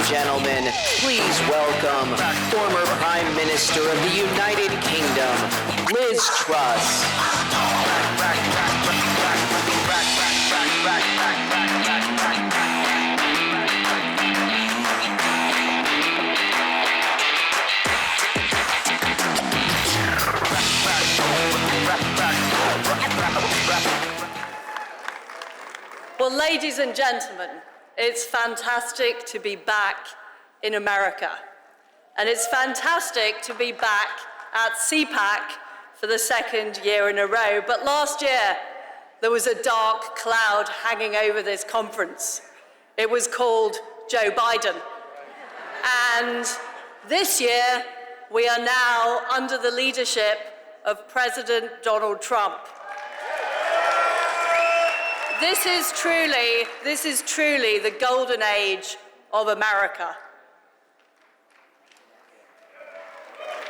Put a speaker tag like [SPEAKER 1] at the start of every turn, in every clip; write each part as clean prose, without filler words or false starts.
[SPEAKER 1] gentlemen, please welcome former Prime Minister of the United Kingdom, Liz Truss.
[SPEAKER 2] Well, ladies and gentlemen, it's fantastic to be back in America. And it's fantastic to be back at CPAC for the second year in a row. But last year, there was a dark cloud hanging over this conference. It was called Joe Biden. And this year, we are now under the leadership of President Donald Trump. This is truly the golden age of America.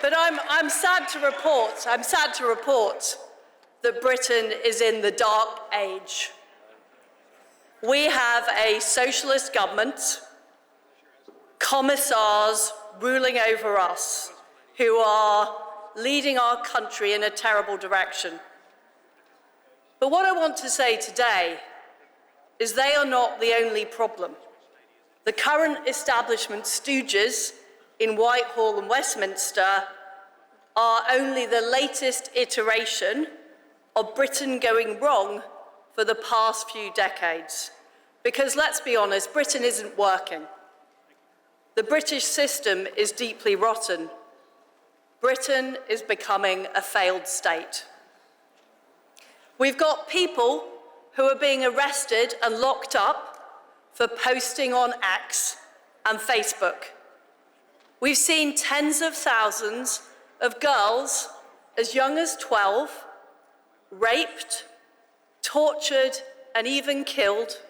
[SPEAKER 2] But I'm sad to report that Britain is in the dark age. We have a socialist government, commissars ruling over us, who are leading our country in a terrible direction. But what I want to say today is they are not the only problem. The current establishment stooges in Whitehall and Westminster are only the latest iteration of Britain going wrong for the past few decades. Because let's be honest, Britain isn't working. The British system is deeply rotten. Britain is becoming a failed state. We've got people who are being arrested and locked up for posting on X and Facebook. We've seen tens of thousands of girls as young as 12 raped, tortured, and even killed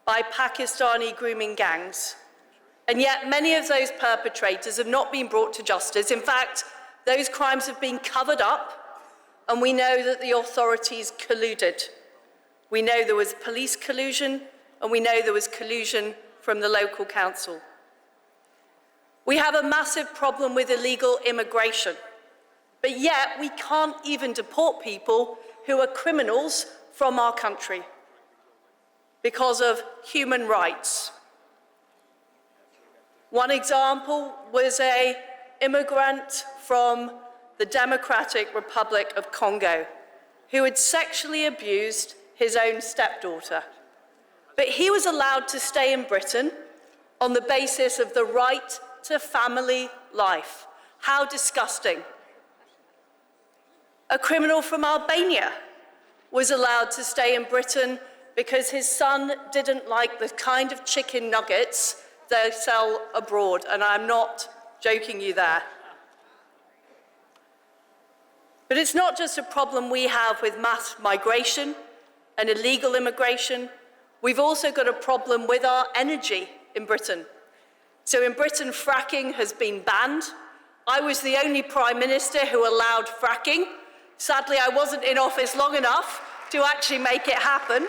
[SPEAKER 2] by Pakistani grooming gangs. And yet many of those perpetrators have not been brought to justice. In fact, those crimes have been covered up. And we know that the authorities colluded. We know there was police collusion, and we know there was collusion from the local council. We have a massive problem with illegal immigration, but yet we can't even deport people who are criminals from our country because of human rights. One example was an immigrant from the Democratic Republic of Congo, who had sexually abused his own stepdaughter. But he was allowed to stay in Britain on the basis of the right to family life. How disgusting. A criminal from Albania was allowed to stay in Britain because his son didn't like the kind of chicken nuggets they sell abroad, and I'm not joking you there. But it's not just a problem we have with mass migration and illegal immigration. We've also got a problem with our energy in Britain. So in Britain, fracking has been banned. I was the only Prime Minister who allowed fracking. Sadly, I wasn't in office long enough to actually make it happen.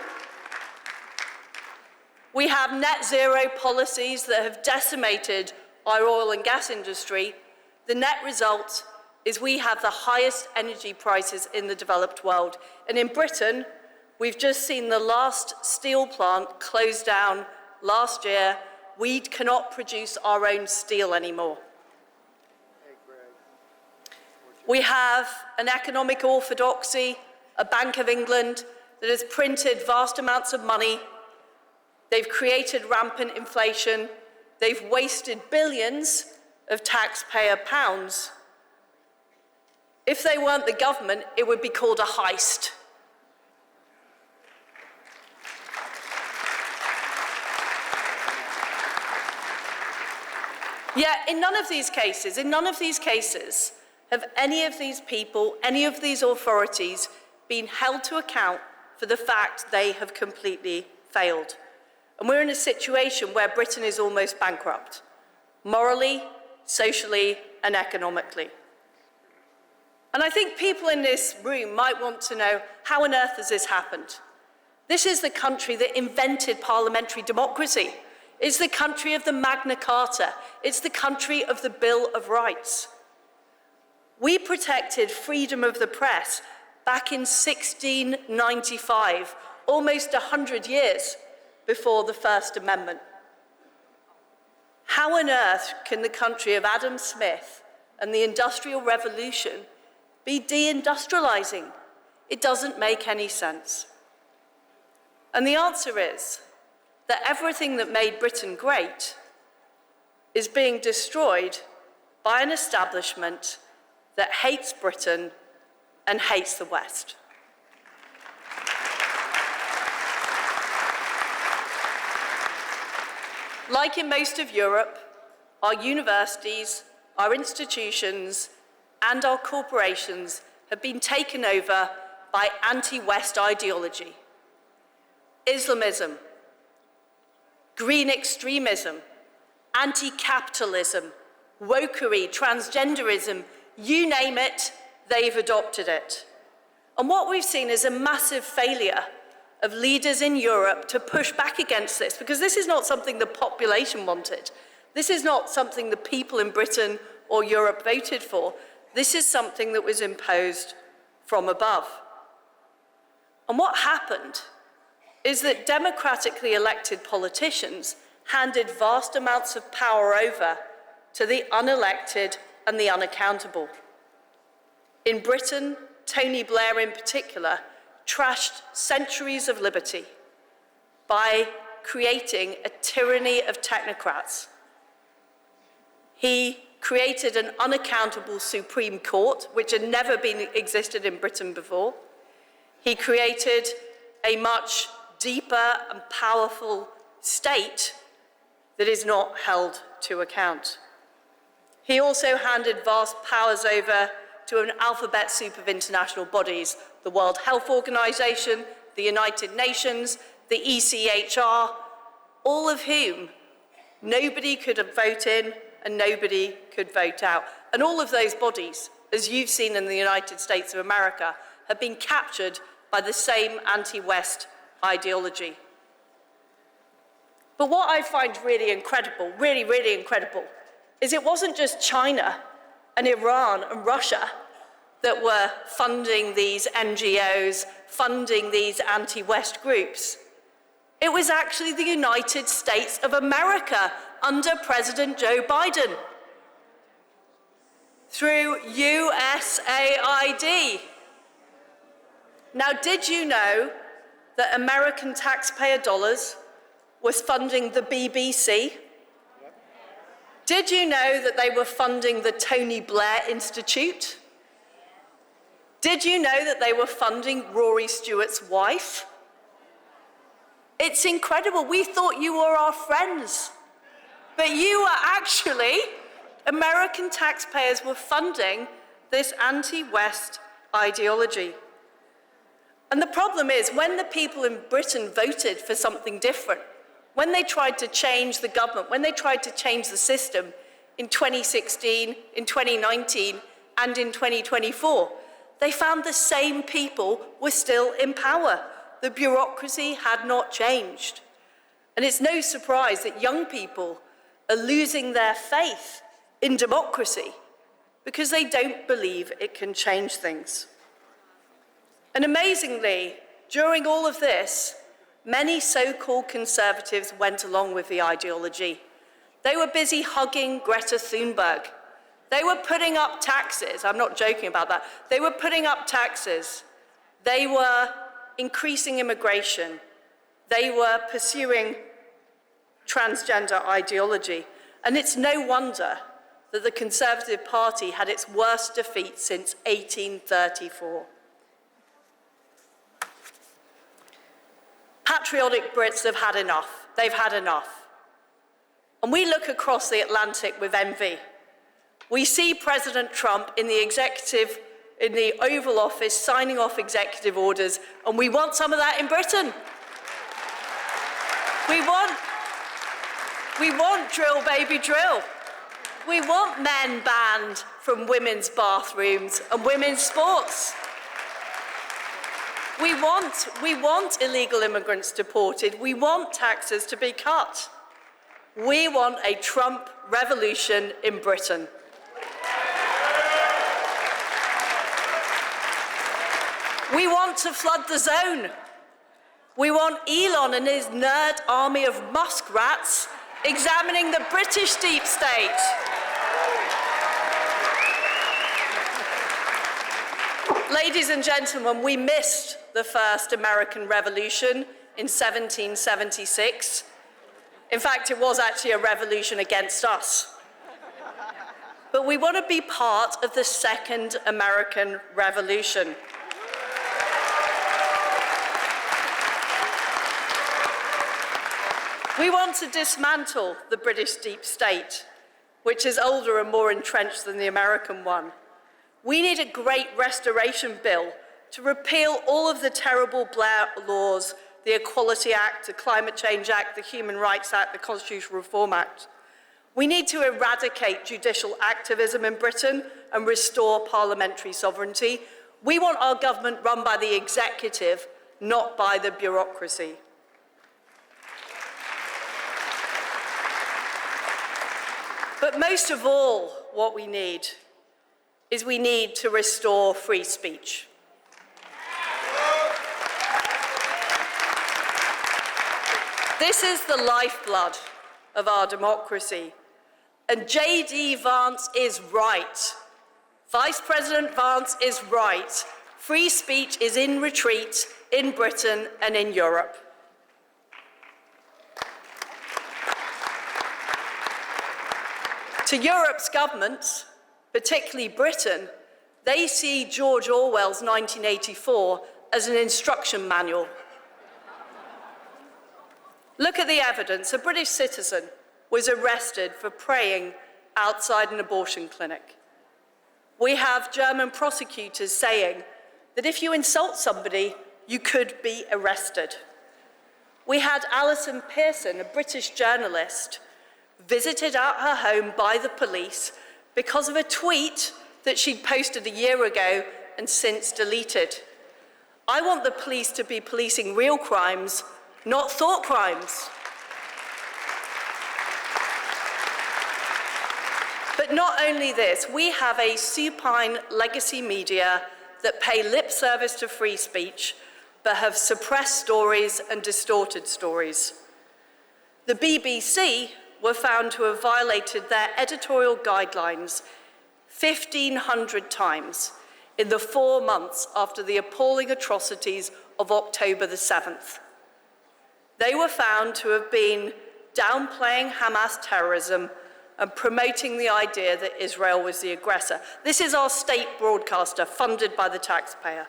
[SPEAKER 2] We have net zero policies that have decimated our oil and gas industry. The net result is we have the highest energy prices in the developed world. And in Britain, we've just seen the last steel plant close down last year. We cannot produce our own steel anymore. We have an economic orthodoxy, a Bank of England that has printed vast amounts of money. They've created rampant inflation. They've wasted billions of taxpayer pounds. If they weren't the government, it would be called a heist. Yet in none of these cases, have any of these people, any of these authorities been held to account for the fact they have completely failed. And we're in a situation where Britain is almost bankrupt, morally, socially, and economically. And I think people in this room might want to know, how on earth has this happened? This is the country that invented parliamentary democracy. It's the country of the Magna Carta. It's the country of the Bill of Rights. We protected freedom of the press back in 1695, almost 100 years before the First Amendment. How on earth can the country of Adam Smith and the Industrial Revolution be deindustrializing? It doesn't make any sense. And the answer is that everything that made Britain great is being destroyed by an establishment that hates Britain and hates the West. Like in most of Europe, our universities, our institutions, and our corporations have been taken over by anti-West ideology. Islamism, green extremism, anti-capitalism, wokery, transgenderism, you name it, they've adopted it. And what we've seen is a massive failure of leaders in Europe to push back against this, because this is not something the population wanted. This is not something the people in Britain or Europe voted for. This is something that was imposed from above. And what happened is that democratically elected politicians handed vast amounts of power over to the unelected and the unaccountable. In Britain, Tony Blair in particular trashed centuries of liberty by creating a tyranny of technocrats. He created an unaccountable Supreme Court, which had never existed in Britain before. He created a much deeper and powerful state that is not held to account. He also handed vast powers over to an alphabet soup of international bodies, the World Health Organization, the United Nations, the ECHR, all of whom nobody could vote in and nobody could vote out. And all of those bodies, as you've seen in the United States of America, have been captured by the same anti-West ideology. But what I find really incredible, really incredible, is it wasn't just China and Iran and Russia that were funding these NGOs, funding these anti-West groups. It was actually the United States of America under President Joe Biden through USAID. Now, did you know that American taxpayer dollars was funding the BBC? Did you know that they were funding the Tony Blair Institute? Did you know that they were funding Rory Stewart's wife? It's incredible. We thought you were our friends, but you were actually, American taxpayers were funding this anti-West ideology. And the problem is, when the people in Britain voted for something different, when they tried to change the government, when they tried to change the system in 2016, in 2019, and in 2024, they found the same people were still in power. The bureaucracy had not changed. And it's no surprise that young people are losing their faith in democracy because they don't believe it can change things. And amazingly, during all of this, many so-called conservatives went along with the ideology. They were busy hugging Greta Thunberg. They were putting up taxes. I'm not joking about that. They were putting up taxes. They were increasing immigration. They were pursuing transgender ideology. And it's no wonder that the Conservative Party had its worst defeat since 1834. Patriotic Brits have had enough. They've had enough. And we look across the Atlantic with envy. We see President Trump in the Oval Office signing off executive orders, and we want some of that in Britain. We want drill, baby, drill. We want men banned from women's bathrooms and women's sports. We want illegal immigrants deported. We want taxes to be cut. We want a Trump revolution in Britain. We want to flood the zone. We want Elon and his nerd army of muskrats examining the British deep state. Ladies and gentlemen, we missed the first American Revolution in 1776. In fact, it was actually a revolution against us. But we want to be part of the second American Revolution. We want to dismantle the British deep state, which is older and more entrenched than the American one. We need a great restoration bill to repeal all of the terrible Blair laws, the Equality Act, the Climate Change Act, the Human Rights Act, the Constitutional Reform Act. We need to eradicate judicial activism in Britain and restore parliamentary sovereignty. We want our government run by the executive, not by the bureaucracy. But most of all, what we need to restore free speech. This is the lifeblood of our democracy. And J.D. Vance is right. Vice President Vance is right. Free speech is in retreat in Britain and in Europe. To Europe's governments, particularly Britain, they see George Orwell's 1984 as an instruction manual. Look at the evidence. A British citizen was arrested for praying outside an abortion clinic. We have German prosecutors saying that if you insult somebody, you could be arrested. We had Alison Pearson, a British journalist, visited at her home by the police because of a tweet that she'd posted a year ago and since deleted. I want the police to be policing real crimes, not thought crimes. But not only this, we have a supine legacy media that pay lip service to free speech, but have suppressed stories and distorted stories. The BBC were found to have violated their editorial guidelines 1,500 times in the 4 months after the appalling atrocities of October the 7th. They were found to have been downplaying Hamas terrorism and promoting the idea that Israel was the aggressor. This is our state broadcaster, funded by the taxpayer.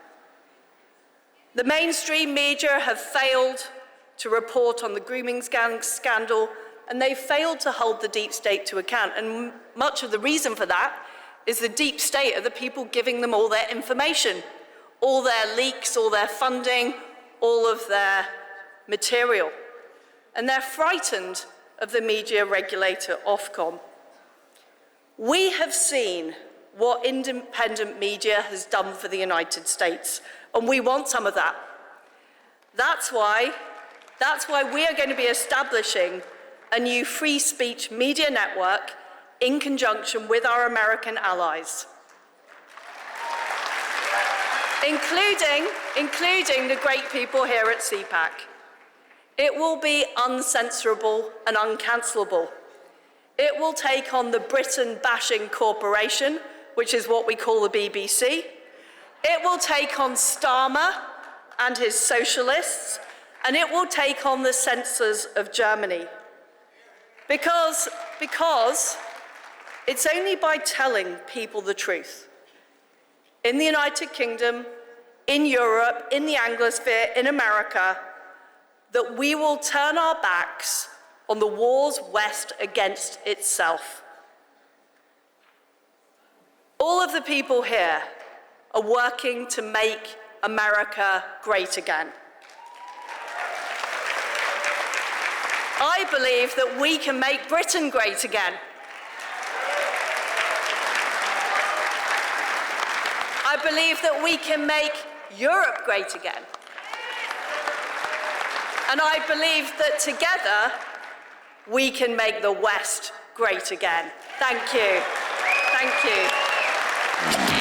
[SPEAKER 2] The mainstream media have failed to report on the grooming scandal, and they failed to hold the deep state to account. And much of the reason for that is the deep state are the people giving them all their information, all their leaks, all their funding, all of their material. And they're frightened of the media regulator, Ofcom. We have seen what independent media has done for the United States, and we want some of that. That's why we are going to be establishing a new free speech media network in conjunction with our American allies, including the great people here at CPAC. It will be uncensorable and uncancelable. It will take on the Britain-bashing corporation, which is what we call the BBC. It will take on Starmer and his socialists, and it will take on the censors of Germany. Because it's only by telling people the truth, in the United Kingdom, in Europe, in the Anglosphere, in America, that we will turn our backs on the war's West against itself. All of the people here are working to make America great again. I believe that we can make Britain great again. I believe that we can make Europe great again. And I believe that together we can make the West great again. Thank you. Thank you.